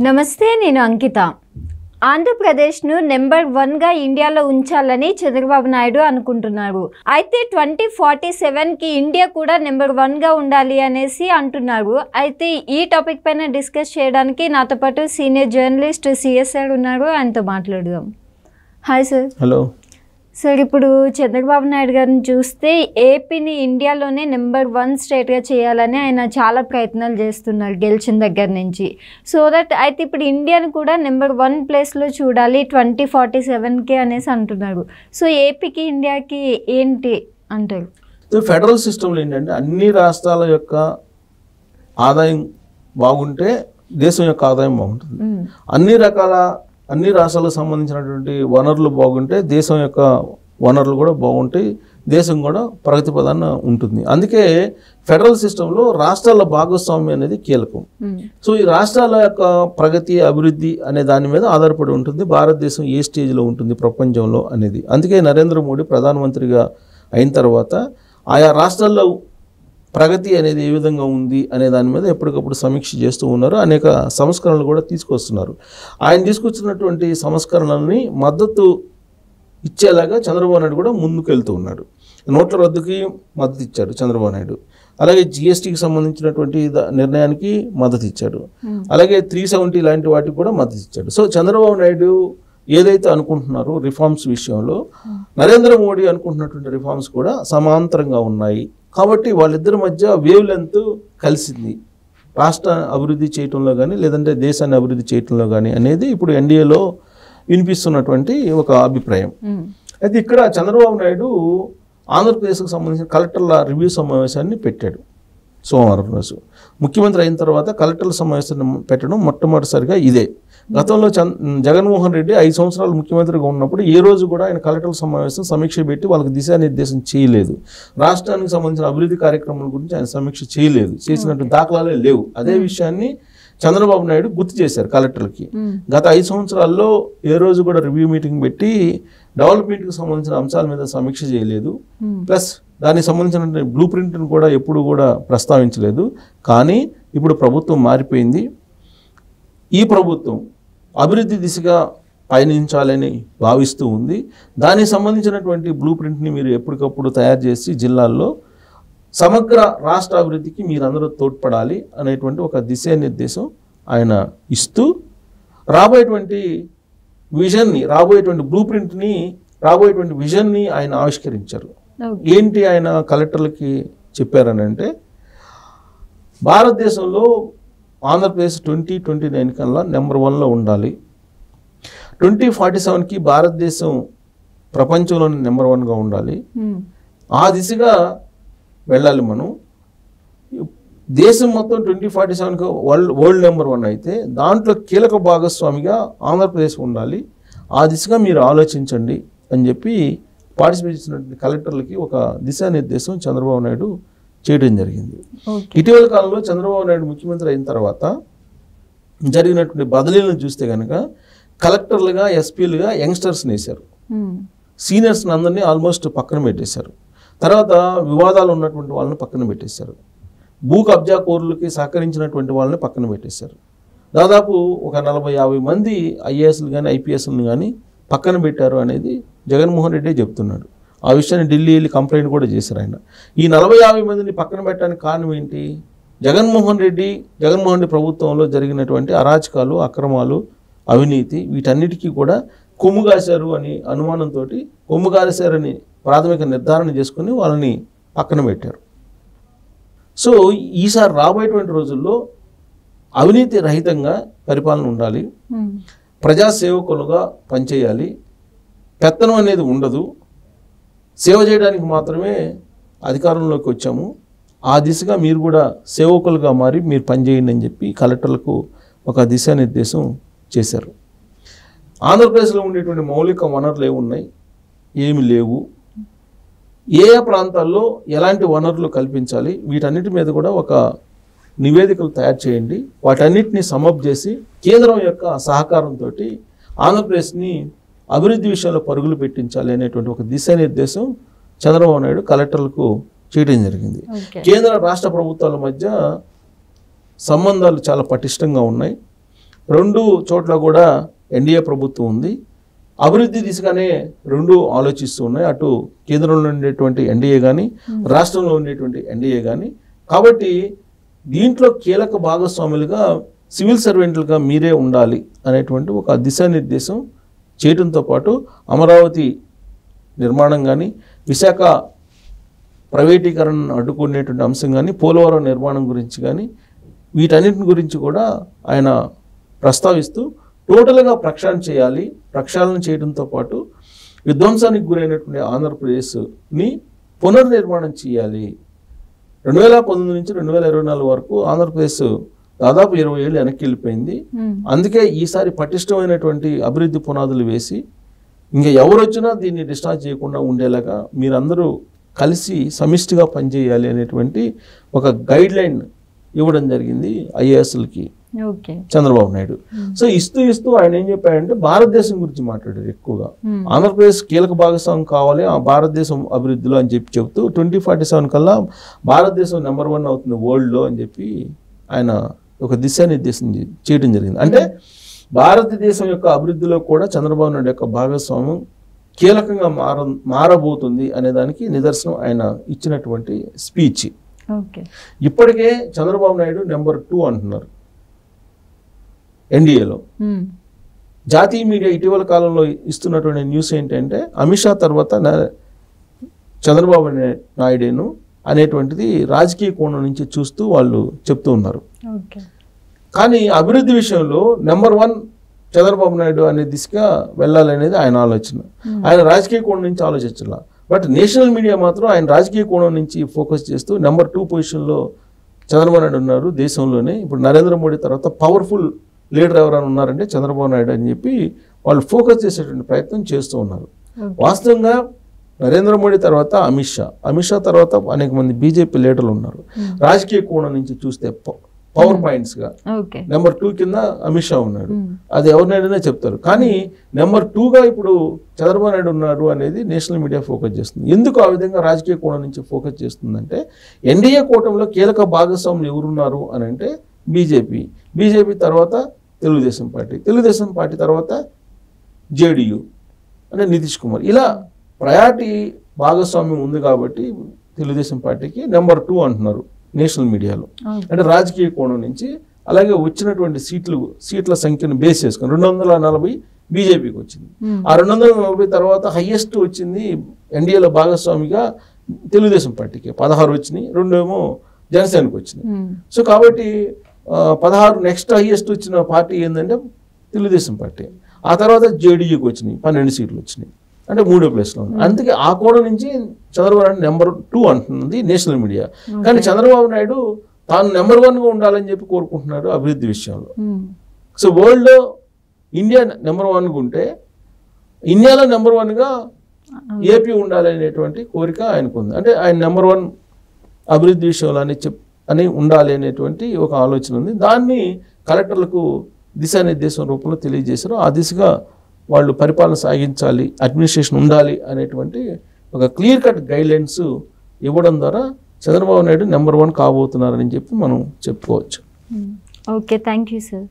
నమస్తే, నేను అంకిత. ఆంధ్రప్రదేశ్ను నెంబర్ 1గా ఇండియాలో ఉంచాలని చంద్రబాబు నాయుడు అనుకుంటున్నారు. అయితే 2047కి ఇండియా కూడా నెంబర్ 1గా ఉండాలి అనేసి అంటున్నారు. అయితే ఈ టాపిక్ పైన డిస్కస్ చేయడానికి నాతో పాటు సీనియర్ జర్నలిస్ట్ సిఎస్ఆర్ ఉన్నారు. ఆయనతో మాట్లాడదాం. Hi sir. హలో సార్, ఇప్పుడు చంద్రబాబు నాయుడు గారిని చూస్తే ఏపీని ఇండియాలోనే నెంబర్ 1 స్టేట్గా చేయాలని ఆయన చాలా ప్రయత్నాలు చేస్తున్నారు గెలిచిన దగ్గర నుంచి. సో దట్ అయితే ఇప్పుడు ఇండియాను కూడా నెంబర్ 1 ప్లేస్లో చూడాలి 2047కి అనేసి అంటున్నారు. సో ఏపీకి ఇండియాకి ఏంటి అంటారు? ఫెడరల్ సిస్టంలో ఏంటంటే అన్ని రాష్ట్రాల యొక్క ఆదాయం బాగుంటే దేశం యొక్క ఆదాయం బాగుంటుంది. అన్ని రాష్ట్రాలకు సంబంధించినటువంటి వనరులు బాగుంటే దేశం యొక్క వనరులు కూడా బాగుంటాయి, దేశం కూడా ప్రగతి పదాన ఉంటుంది. అందుకే ఫెడరల్ సిస్టంలో రాష్ట్రాల భాగస్వామ్యం అనేది కీలకం. సో ఈ రాష్ట్రాల యొక్క ప్రగతి అభివృద్ధి అనే దాని మీద ఆధారపడి ఉంటుంది భారతదేశం ఏ స్టేజ్లో ఉంటుంది ప్రపంచంలో అనేది. అందుకే నరేంద్ర మోడీ ప్రధానమంత్రిగా అయిన తర్వాత ఆయా రాష్ట్రాల్లో ప్రగతి అనేది ఏ విధంగా ఉంది అనే దాని మీద ఎప్పటికప్పుడు సమీక్ష చేస్తూ ఉన్నారు. అనేక సంస్కరణలు కూడా తీసుకొస్తున్నారు. ఆయన తీసుకొచ్చినటువంటి సంస్కరణలని మద్దతు ఇచ్చేలాగా చంద్రబాబు నాయుడు కూడా ముందుకు వెళ్తూ ఉన్నాడు. నోట్ల రద్దుకి మద్దతు ఇచ్చాడు చంద్రబాబు నాయుడు. అలాగే జిఎస్టీకి సంబంధించినటువంటి నిర్ణయానికి మద్దతు ఇచ్చాడు. అలాగే 370 లాంటి వాటికి కూడా మద్దతు ఇచ్చాడు. సో చంద్రబాబు నాయుడు ఏదైతే అనుకుంటున్నారో రిఫార్మ్స్ విషయంలో నరేంద్ర మోడీ అనుకుంటున్నటువంటి రిఫార్మ్స్ కూడా సమాంతరంగా ఉన్నాయి. కాబట్టి వాళ్ళిద్దరి మధ్య వేవ్ లెంత్ కలిసింది రాష్ట్ర అభివృద్ధి చేయటంలో కానీ లేదంటే దేశాన్ని అభివృద్ధి చేయటంలో కానీ అనేది ఇప్పుడు ఎన్డీఏలో వినిపిస్తున్నటువంటి ఒక అభిప్రాయం. అయితే ఇక్కడ చంద్రబాబు నాయుడు ఆంధ్రప్రదేశ్కు సంబంధించిన కలెక్టర్ల రివ్యూ సమావేశాన్ని పెట్టాడు సోమవారం రోజు. ముఖ్యమంత్రి అయిన తర్వాత కలెక్టర్ల సమావేశాన్ని పెట్టడం మొట్టమొదటిసారిగా ఇదే. గతంలో జగన్మోహన్ రెడ్డి 5 సంవత్సరాలు ముఖ్యమంత్రిగా ఉన్నప్పుడు ఏ రోజు కూడా ఆయన కలెక్టర్ల సమావేశం సమీక్ష పెట్టి వాళ్ళకి దిశానిర్దేశం చేయలేదు. రాష్ట్రానికి సంబంధించిన అభివృద్ధి కార్యక్రమాల గురించి ఆయన సమీక్ష చేయలేదు, చేసినట్టు దాఖలాలే లేవు. అదే విషయాన్ని చంద్రబాబు నాయుడు గుర్తు చేశారు కలెక్టర్లకి. గత 5 సంవత్సరాల్లో ఏ రోజు కూడా రివ్యూ మీటింగ్ పెట్టి డెవలప్మెంట్కి సంబంధించిన అంశాల మీద సమీక్ష చేయలేదు. ప్లస్ దానికి సంబంధించిన బ్లూ ప్రింట్ను కూడా ఎప్పుడు కూడా ప్రస్తావించలేదు. కానీ ఇప్పుడు ప్రభుత్వం మారిపోయింది. ఈ ప్రభుత్వం అభివృద్ధి దిశగా పయనించాలని భావిస్తూ ఉంది. దానికి సంబంధించినటువంటి బ్లూ ప్రింట్ని మీరు ఎప్పటికప్పుడు తయారు చేసి జిల్లాల్లో సమగ్ర రాష్ట్ర అభివృద్ధికి మీరందరూ తోడ్పడాలి అనేటువంటి ఒక దిశానిర్దేశం ఆయన ఇస్తూ రాబోయేటువంటి విజన్ని, రాబోయేటువంటి బ్లూ ప్రింట్ని, రాబోయేటువంటి విజన్ని ఆయన ఆవిష్కరించారు. ఏంటి ఆయన కలెక్టర్లకి చెప్పారని అంటే, భారతదేశంలో ఆంధ్రప్రదేశ్ 2029 కల్లా నెంబర్ 1లో ఉండాలి. 2047కి భారతదేశం ప్రపంచంలోని నెంబర్ 1గా ఉండాలి. ఆ దిశగా వెళ్ళాలి మనం. దేశం మొత్తం 2047కి వరల్డ్ నెంబర్ 1 అయితే దాంట్లో కీలక భాగస్వామిగా ఆంధ్రప్రదేశ్ ఉండాలి. ఆ దిశగా మీరు ఆలోచించండి అని చెప్పి పార్టిసిపేట్ చేసినటువంటి కలెక్టర్లకి ఒక దిశానిర్దేశం చంద్రబాబు నాయుడు చేయడం జరిగింది. ఇటీవల కాలంలో చంద్రబాబు నాయుడు ముఖ్యమంత్రి అయిన తర్వాత జరిగినటువంటి బదిలీలను చూస్తే కనుక కలెక్టర్లుగా, ఎస్పీలుగా యంగ్స్టర్స్ని వేశారు. సీనియర్స్ని అందరినీ ఆల్మోస్ట్ పక్కన పెట్టేశారు. తర్వాత వివాదాలు ఉన్నటువంటి వాళ్ళని పక్కన పెట్టేశారు. భూ కబ్జా కోరులకి సహకరించినటువంటి వాళ్ళని పక్కన పెట్టేశారు. దాదాపు ఒక 40-50 మంది ఐఏఎస్లు కానీ ఐపీఎస్లను కానీ పక్కన పెట్టారు అనేది జగన్మోహన్ రెడ్డి చెప్తున్నాడు. ఆ విషయాన్ని ఢిల్లీ వెళ్ళి కంప్లైంట్ కూడా చేశారు ఆయన. ఈ 40-50 మందిని పక్కన పెట్టడానికి కారణం ఏంటి? జగన్మోహన్ రెడ్డి ప్రభుత్వంలో జరిగినటువంటి అరాచకాలు, అక్రమాలు, అవినీతి వీటన్నిటికీ కూడా కొమ్ము కాశారు అని అనుమానంతో కొమ్ము కాశారని ప్రాథమిక నిర్ధారణ చేసుకుని వాళ్ళని పక్కన పెట్టారు. సో ఈసారి రాబోయేటువంటి రోజుల్లో అవినీతి రహితంగా పరిపాలన ఉండాలి, ప్రజాసేవకులుగా పనిచేయాలి, పెత్తనం అనేది ఉండదు, సేవ చేయడానికి మాత్రమే అధికారంలోకి వచ్చాము, ఆ దిశగా మీరు కూడా సేవకులుగా మారి మీరు పనిచేయండి అని చెప్పి కలెక్టర్లకు ఒక దిశానిర్దేశం చేశారు. ఆంధ్రప్రదేశ్లో ఉండేటువంటి మౌలిక వనరులు ఏమున్నాయి, ఏమి లేవు, ఏ ప్రాంతాల్లో ఎలాంటి వనరులు కల్పించాలి, వీటన్నిటి మీద కూడా ఒక నివేదికలు తయారు చేయండి. వాటన్నిటిని సమప్ చేసి కేంద్రం యొక్క సహకారంతో ఆంధ్రప్రదేశ్ని అభివృద్ధి విషయంలో పరుగులు పెట్టించాలి అనేటువంటి ఒక దిశానిర్దేశం చంద్రబాబు నాయుడు కలెక్టర్లకు చేయడం జరిగింది. కేంద్ర రాష్ట్ర ప్రభుత్వాల మధ్య సంబంధాలు చాలా పటిష్టంగా ఉన్నాయి. రెండు చోట్ల కూడా ఎన్డీఏ ప్రభుత్వం ఉంది. అభివృద్ధి దిశగానే రెండు ఆలోచిస్తూ ఉన్నాయి, అటు కేంద్రంలో ఉండేటువంటి ఎన్డీఏ కానీ రాష్ట్రంలో ఉండేటువంటి ఎన్డీఏ కానీ. కాబట్టి దీంట్లో కీలక భాగస్వాములుగా సివిల్ సర్వెంట్లుగా మీరే ఉండాలి అనేటువంటి ఒక దిశానిర్దేశం చేయడంతో పాటు అమరావతి నిర్మాణం కానీ, విశాఖ ప్రైవేటీకరణను అడ్డుకునేటువంటి అంశం కానీ, పోలవరం నిర్మాణం గురించి కానీ, వీటన్నిటి గురించి కూడా ఆయన ప్రస్తావిస్తూ టోటల్గా ప్రక్షాళన చేయాలి. ప్రక్షాళన చేయడంతో పాటు విధ్వంసానికి గురైనటువంటి ఆంధ్రప్రదేశ్ని పునర్నిర్మాణం చేయాలి. 2019 నుంచి 2024 వరకు ఆంధ్రప్రదేశ్ దాదాపు 20 ఏళ్ళు వెనక్కి వెళ్ళిపోయింది. అందుకే ఈసారి పటిష్టమైనటువంటి అభివృద్ధి పునాదులు వేసి ఇంకా ఎవరు వచ్చినా దీన్ని డిస్టార్జ్ చేయకుండా ఉండేలాగా మీరందరూ కలిసి సమిష్టిగా పనిచేయాలి అనేటువంటి ఒక గైడ్ లైన్ ఇవ్వడం జరిగింది ఐఏఎస్లకి చంద్రబాబు నాయుడు. సో ఇస్తూ ఆయన ఏం చెప్పాడంటే భారతదేశం గురించి మాట్లాడారు ఎక్కువగా. ఆంధ్రప్రదేశ్ కీలక భాగస్వామ్యం కావాలి ఆ భారతదేశం అభివృద్ధిలో అని చెప్తూ 2047 కల్లా భారతదేశం నెంబర్ 1 అవుతుంది వరల్డ్లో అని చెప్పి ఆయన ఒక దిశానిర్దేశం చేయడం జరిగింది. అంటే భారతదేశం యొక్క అభివృద్ధిలో కూడా చంద్రబాబు నాయుడు యొక్క భాగస్వామ్యం కీలకంగా మారబోతుంది అనే దానికి నిదర్శనం ఆయన ఇచ్చినటువంటి స్పీచ్. ఇప్పటికే చంద్రబాబు నాయుడు నెంబర్ 2 అంటున్నారు ఎన్డీఏలో. జాతీయ మీడియా ఇటీవల కాలంలో ఇస్తున్నటువంటి న్యూస్ ఏంటంటే అమిత్ షా తర్వాత చంద్రబాబు నాయుడేను అనేటువంటిది రాజకీయ కోణం నుంచి చూస్తూ వాళ్ళు చెప్తూ ఉన్నారు. కానీ అభివృద్ధి విషయంలో నెంబర్ 1 చంద్రబాబు నాయుడు అనే దిశగా వెళ్ళాలనేది ఆయన ఆలోచన. ఆయన రాజకీయ కోణం నుంచి ఆలోచించాల. బట్ నేషనల్ మీడియా మాత్రం ఆయన రాజకీయ కోణం నుంచి ఫోకస్ చేస్తూ నెంబర్ 2 పొజిషన్లో చంద్రబాబు నాయుడు ఉన్నారు దేశంలోనే. ఇప్పుడు నరేంద్ర మోడీ తర్వాత పవర్ఫుల్ లీడర్ ఎవరైనా ఉన్నారంటే చంద్రబాబు నాయుడు అని చెప్పి వాళ్ళు ఫోకస్ చేసేటువంటి ప్రయత్నం చేస్తూ ఉన్నారు. వాస్తవంగా నరేంద్ర మోడీ తర్వాత అమిత్ షా తర్వాత అనేక మంది బీజేపీ లీడర్లు ఉన్నారు. రాజకీయ కోణం నుంచి చూస్తే పవర్ పాయింట్స్ గా నెంబర్ 2 కింద అమిత్ షా ఉన్నాడు. అది ఎవరినైనా చెప్తారు. కానీ నెంబర్ 2గా ఇప్పుడు చంద్రబాబు నాయుడు ఉన్నారు అనేది నేషనల్ మీడియా ఫోకస్ చేస్తుంది. ఎందుకు ఆ విధంగా రాజకీయ కోణం నుంచి ఫోకస్ చేస్తుందంటే ఎన్డీఏ కూటమిలో కీలక భాగస్వాములు ఎవరున్నారు అని అంటే బీజేపీ తర్వాత తెలుగుదేశం పార్టీ తర్వాత జేడీయూ అంటే నితీష్ కుమార్. ఇలా ప్రయారిటీ భాగస్వామ్యం ఉంది కాబట్టి తెలుగుదేశం పార్టీకి నెంబర్ 2 అంటున్నారు నేషనల్ మీడియాలో. అంటే రాజకీయ కోణం నుంచి. అలాగే వచ్చినటువంటి సీట్ల సంఖ్యను బేస్ చేసుకుని 240 బీజేపీకి వచ్చింది. ఆ 240 తర్వాత హైయెస్ట్ వచ్చింది ఎన్డీఏలో భాగస్వామిగా తెలుగుదేశం పార్టీకి 16 వచ్చినాయి, 2 ఏమో జనసేనకు వచ్చినాయి. సో కాబట్టి 16 నెక్స్ట్ హైయెస్ట్ వచ్చిన పార్టీ ఏంటంటే తెలుగుదేశం పార్టీ. ఆ తర్వాత జేడీయూకి వచ్చినాయి 12 సీట్లు వచ్చినాయి, అంటే 3వ ప్లేస్లో ఉంది. అందుకే ఆ కోణం నుంచి చంద్రబాబు నాయుడు నెంబర్ 2 అంటున్నది నేషనల్ మీడియా. కానీ చంద్రబాబు నాయుడు తాను నెంబర్ 1గా ఉండాలని చెప్పి కోరుకుంటున్నాడు అభివృద్ధి విషయంలో. సో వరల్డ్లో ఇండియా నెంబర్ 1గా ఉంటే ఇండియాలో నెంబర్ 1గా ఏపీ ఉండాలి అనేటువంటి కోరిక ఆయనకు ఉంది. అంటే ఆయన నెంబర్ 1 అభివృద్ధి విషయంలో అని ఉండాలి అనేటువంటి ఒక ఆలోచన ఉంది. దాన్ని కలెక్టర్లకు దిశానిర్దేశం రూపంలో తెలియజేశారు. ఆ దిశగా వాళ్ళు పరిపాలన సాగించాలి, అడ్మినిస్ట్రేషన్ ఉండాలి అనేటువంటి ఒక క్లియర్ కట్ గైడ్లైన్స్ ఇవ్వడం ద్వారా చంద్రబాబు నాయుడు నెంబర్ 1 కాబోతున్నారని చెప్పి మనం చెప్పుకోవచ్చు. Okay, thank you sir.